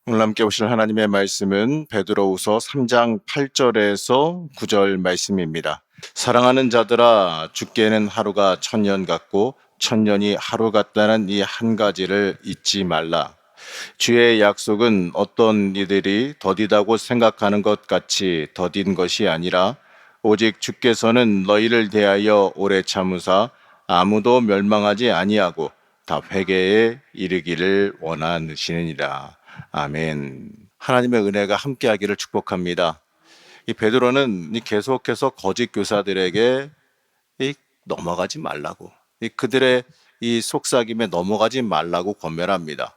오늘 함께 보실 하나님의 말씀은 베드로후서 3장 8절에서 9절 말씀입니다. 사랑하는 자들아, 죽게는 하루가 천년 같고 천년이 하루 같다는 이 한 가지를 잊지 말라. 주의 약속은 어떤 이들이 더디다고 생각하는 것 같이 더딘 것이 아니라 오직 주께서는 너희를 대하여 오래 참으사 아무도 멸망하지 아니하고 다 회개에 이르기를 원하시느니라. 아멘. 하나님의 은혜가 함께하기를 축복합니다. 이 베드로는 계속해서 거짓 교사들에게 넘어가지 말라고, 그들의 이 속삭임에 넘어가지 말라고 권면합니다.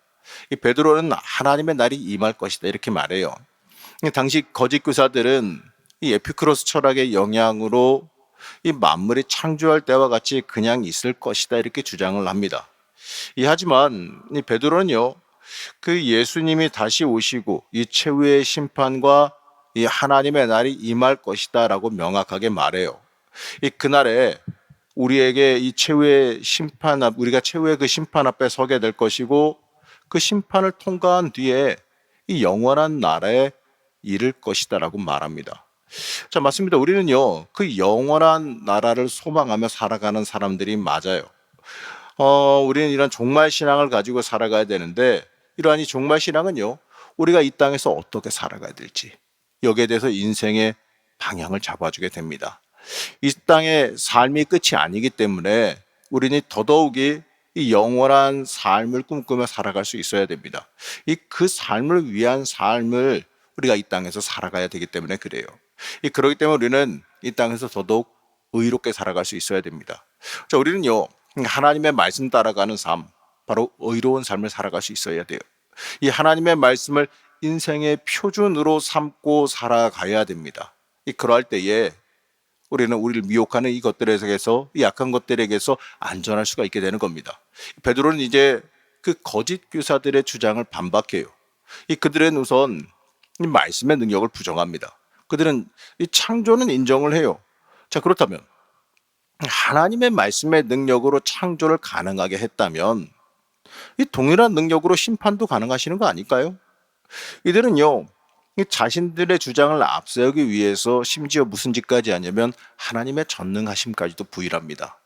이 베드로는 하나님의 날이 임할 것이다 이렇게 말해요. 당시 거짓 교사들은 이 에피쿠로스 철학의 영향으로 이 만물이 창조할 때와 같이 그냥 있을 것이다 이렇게 주장을 합니다. 하지만 이 베드로는요, 그 예수님이 다시 오시고 이 최후의 심판과 이 하나님의 날이 임할 것이다라고 명확하게 말해요. 그날에 우리에게 이 최후의 심판 앞, 우리가 최후의 그 심판 앞에 서게 될 것이고 그 심판을 통과한 뒤에 이 영원한 나라에 이를 것이다라고 말합니다. 자, 맞습니다. 우리는요, 그 영원한 나라를 소망하며 살아가는 사람들이 맞아요. 우리는 이런 종말 신앙을 가지고 살아가야 되는데, 이러한 이 종말 신앙은요, 우리가 이 땅에서 어떻게 살아가야 될지 여기에 대해서 인생의 방향을 잡아주게 됩니다. 이 땅의 삶이 끝이 아니기 때문에 우리는 더더욱이 이 영원한 삶을 꿈꾸며 살아갈 수 있어야 됩니다. 그 삶을 위한 삶을 우리가 이 땅에서 살아가야 되기 때문에 그래요. 그렇기 때문에 우리는 이 땅에서 더더욱 의롭게 살아갈 수 있어야 됩니다. 자, 우리는요, 하나님의 말씀 따라가는 삶, 바로 의로운 삶을 살아갈 수 있어야 돼요. 이 하나님의 말씀을 인생의 표준으로 삼고 살아가야 됩니다. 그러할 때에 우리는 우리를 미혹하는 이것들에게서, 이 약한 것들에게서 안전할 수가 있게 되는 겁니다. 베드로는 이제 그 거짓 교사들의 주장을 반박해요. 그들은 우선 이 말씀의 능력을 부정합니다. 그들은 이 창조는 인정을 해요. 자, 그렇다면 하나님의 말씀의 능력으로 창조를 가능하게 했다면 이 동일한 능력으로 심판도 가능하시는 거 아닐까요? 이들은요, 자신들의 주장을 앞세우기 위해서 심지어 무슨 짓까지 하냐면 하나님의 전능하심까지도 부인합니다.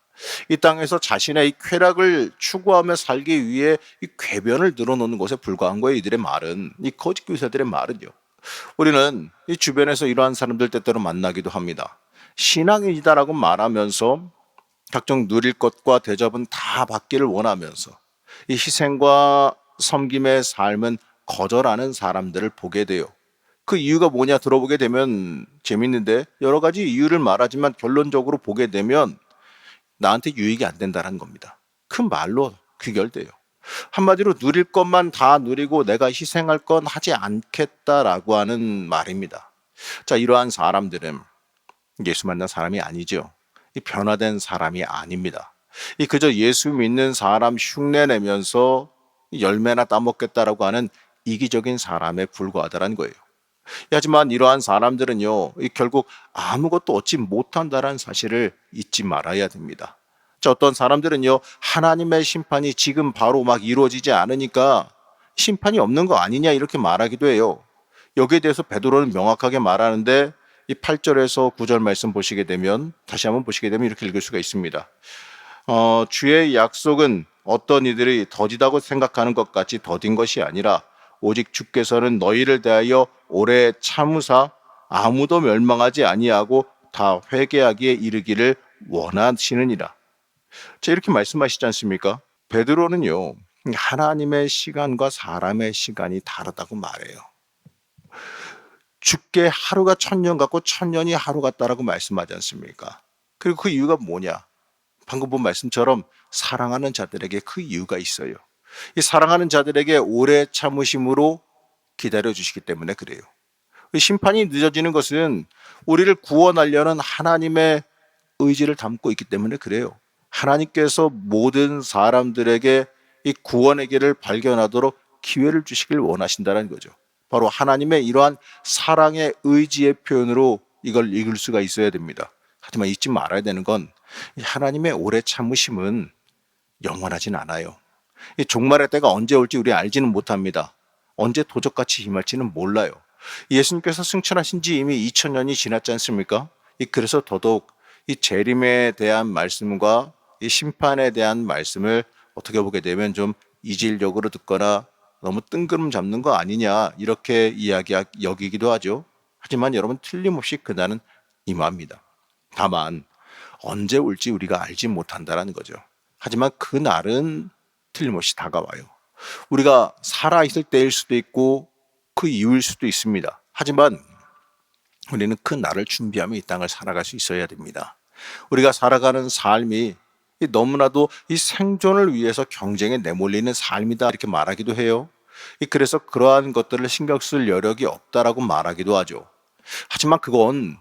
이 땅에서 자신의 이 쾌락을 추구하며 살기 위해 이 궤변을 늘어놓는 것에 불과한 거예요. 이들의 말은, 이 거짓 교사들의 말은요. 우리는 이 주변에서 이러한 사람들 때때로 만나기도 합니다. 신앙인이다라고 말하면서 각종 누릴 것과 대접은 다 받기를 원하면서 이 희생과 섬김의 삶은 거절하는 사람들을 보게 돼요. 그 이유가 뭐냐 들어보게 되면 재밌는데, 여러 가지 이유를 말하지만 결론적으로 보게 되면 나한테 유익이 안 된다는 겁니다. 큰 말로 귀결돼요. 한마디로 누릴 것만 다 누리고 내가 희생할 건 하지 않겠다라고 하는 말입니다. 자, 이러한 사람들은 예수 만난 사람이 아니죠. 변화된 사람이 아닙니다. 그저 예수 믿는 사람 흉내내면서 열매나 따먹겠다라고 하는 이기적인 사람에 불과하다는 거예요. 하지만 이러한 사람들은요, 결국 아무것도 얻지 못한다는 사실을 잊지 말아야 됩니다. 자, 어떤 사람들은요, 하나님의 심판이 지금 바로 막 이루어지지 않으니까 심판이 없는 거 아니냐 이렇게 말하기도 해요. 여기에 대해서 베드로는 명확하게 말하는데, 이 8절에서 9절 말씀 보시게 되면, 다시 한번 보시게 되면 이렇게 읽을 수가 있습니다. 주의 약속은 어떤 이들이 더디다고 생각하는 것 같이 더딘 것이 아니라 오직 주께서는 너희를 대하여 오래 참으사 아무도 멸망하지 아니하고 다 회개하기에 이르기를 원하시느니라. 자, 이렇게 말씀하시지 않습니까? 베드로는요, 하나님의 시간과 사람의 시간이 다르다고 말해요. 죽게 하루가 천년 같고 천년이 하루 같다라고 말씀하지 않습니까? 그리고 그 이유가 뭐냐? 방금 본 말씀처럼 사랑하는 자들에게 그 이유가 있어요. 이 사랑하는 자들에게 오래 참으심으로 기다려 주시기 때문에 그래요. 심판이 늦어지는 것은 우리를 구원하려는 하나님의 의지를 담고 있기 때문에 그래요. 하나님께서 모든 사람들에게 이 구원의 길을 발견하도록 기회를 주시길 원하신다는 거죠. 바로 하나님의 이러한 사랑의 의지의 표현으로 이걸 읽을 수가 있어야 됩니다. 하지만 잊지 말아야 되는 건 하나님의 오래 참으심은 영원하진 않아요. 이 종말의 때가 언제 올지 우리 알지는 못합니다. 언제 도적같이 임할지는 몰라요. 예수님께서 승천하신 지 이미 2000년이 지났지 않습니까? 그래서 더더욱 이 재림에 대한 말씀과 이 심판에 대한 말씀을 어떻게 보게 되면 좀 이질적으로 듣거나 너무 뜬구름 잡는 거 아니냐 이렇게 여기기도 하죠. 하지만 여러분 틀림없이 그날은 임합니다. 다만 언제 올지 우리가 알지 못한다라는 거죠. 하지만 그날은 틀림없이 다가와요. 우리가 살아있을 때일 수도 있고 그 이후일 수도 있습니다. 하지만 우리는 그 날을 준비하며 이 땅을 살아갈 수 있어야 됩니다. 우리가 살아가는 삶이 너무나도 이 생존을 위해서 경쟁에 내몰리는 삶이다 이렇게 말하기도 해요. 그래서 그러한 것들을 신경 쓸 여력이 없다라고 말하기도 하죠. 하지만 그건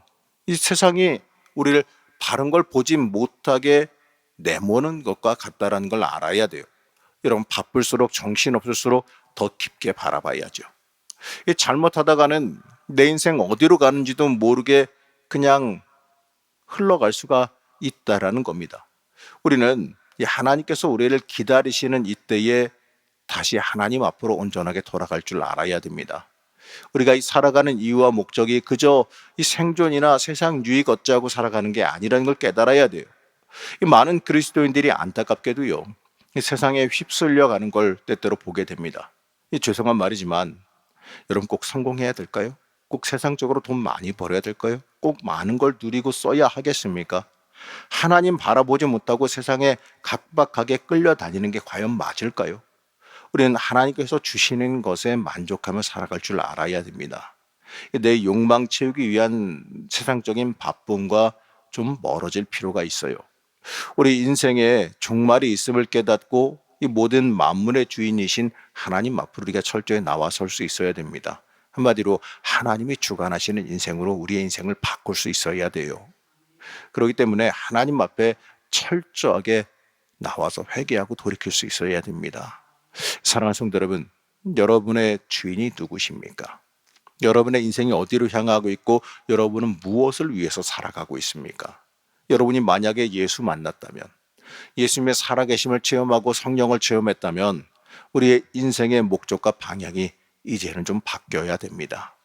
이 세상이 우리를 바른 걸 보지 못하게 내모는 것과 같다라는 걸 알아야 돼요. 여러분 바쁠수록 정신없을수록 더 깊게 바라봐야죠. 잘못하다가는 내 인생 어디로 가는지도 모르게 그냥 흘러갈 수가 있다라는 겁니다. 우리는 하나님께서 우리를 기다리시는 이때에 다시 하나님 앞으로 온전하게 돌아갈 줄 알아야 됩니다. 우리가 이 살아가는 이유와 목적이 그저 이 생존이나 세상 유익 얻자고 살아가는 게 아니라는 걸 깨달아야 돼요. 이 많은 그리스도인들이 안타깝게도요, 이 세상에 휩쓸려 가는 걸 때때로 보게 됩니다. 죄송한 말이지만 여러분 꼭 성공해야 될까요? 꼭 세상적으로 돈 많이 벌어야 될까요? 꼭 많은 걸 누리고 써야 하겠습니까? 하나님 바라보지 못하고 세상에 각박하게 끌려다니는 게 과연 맞을까요? 우리는 하나님께서 주시는 것에 만족하며 살아갈 줄 알아야 됩니다. 내 욕망 채우기 위한 세상적인 바쁨과 좀 멀어질 필요가 있어요. 우리 인생에 종말이 있음을 깨닫고 이 모든 만물의 주인이신 하나님 앞으로 우리가 철저히 나와설 수 있어야 됩니다. 한마디로 하나님이 주관하시는 인생으로 우리의 인생을 바꿀 수 있어야 돼요. 그렇기 때문에 하나님 앞에 철저하게 나와서 회개하고 돌이킬 수 있어야 됩니다. 사랑하는 성도 여러분, 여러분의 주인이 누구십니까? 여러분의 인생이 어디로 향하고 있고 여러분은 무엇을 위해서 살아가고 있습니까? 여러분이 만약에 예수 만났다면, 예수님의 살아계심을 체험하고 성령을 체험했다면 우리의 인생의 목적과 방향이 이제는 좀 바뀌어야 됩니다.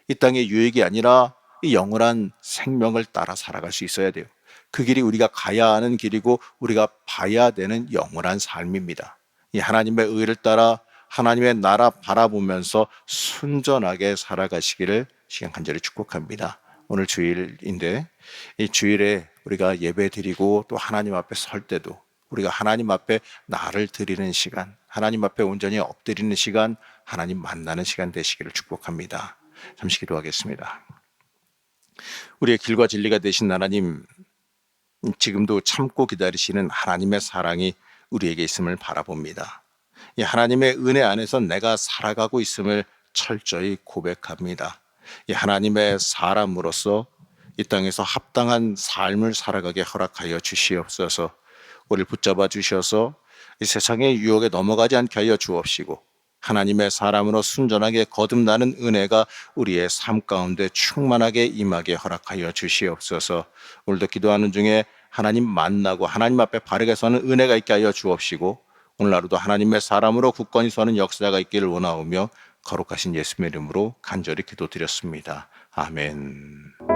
이 땅의 유익이 아니라 이 영원한 생명을 따라 살아갈 수 있어야 돼요. 그 길이 우리가 가야 하는 길이고 우리가 봐야 되는 영원한 삶입니다. 이 하나님의 의를 따라 하나님의 나라 바라보면서 순전하게 살아가시기를 시간 간절히 축복합니다. 오늘 주일인데 이 주일에 우리가 예배 드리고 또 하나님 앞에 설 때도 우리가 하나님 앞에 나를 드리는 시간, 하나님 앞에 온전히 엎드리는 시간, 하나님 만나는 시간 되시기를 축복합니다. 잠시 기도하겠습니다. 우리의 길과 진리가 되신 하나님, 지금도 참고 기다리시는 하나님의 사랑이 우리에게 있음을 바라봅니다. 이 하나님의 은혜 안에서 내가 살아가고 있음을 철저히 고백합니다. 이 하나님의 사람으로서 이 땅에서 합당한 삶을 살아가게 허락하여 주시옵소서. 우리를 붙잡아 주셔서 이 세상의 유혹에 넘어가지 않게 하여 주옵시고 하나님의 사람으로 순전하게 거듭나는 은혜가 우리의 삶 가운데 충만하게 임하게 허락하여 주시옵소서. 오늘도 기도하는 중에 하나님 만나고 하나님 앞에 바르게 서는 은혜가 있게 하여 주옵시고 오늘 하루도 하나님의 사람으로 굳건히 서는 역사가 있기를 원하오며 거룩하신 예수님의 이름으로 간절히 기도드렸습니다. 아멘.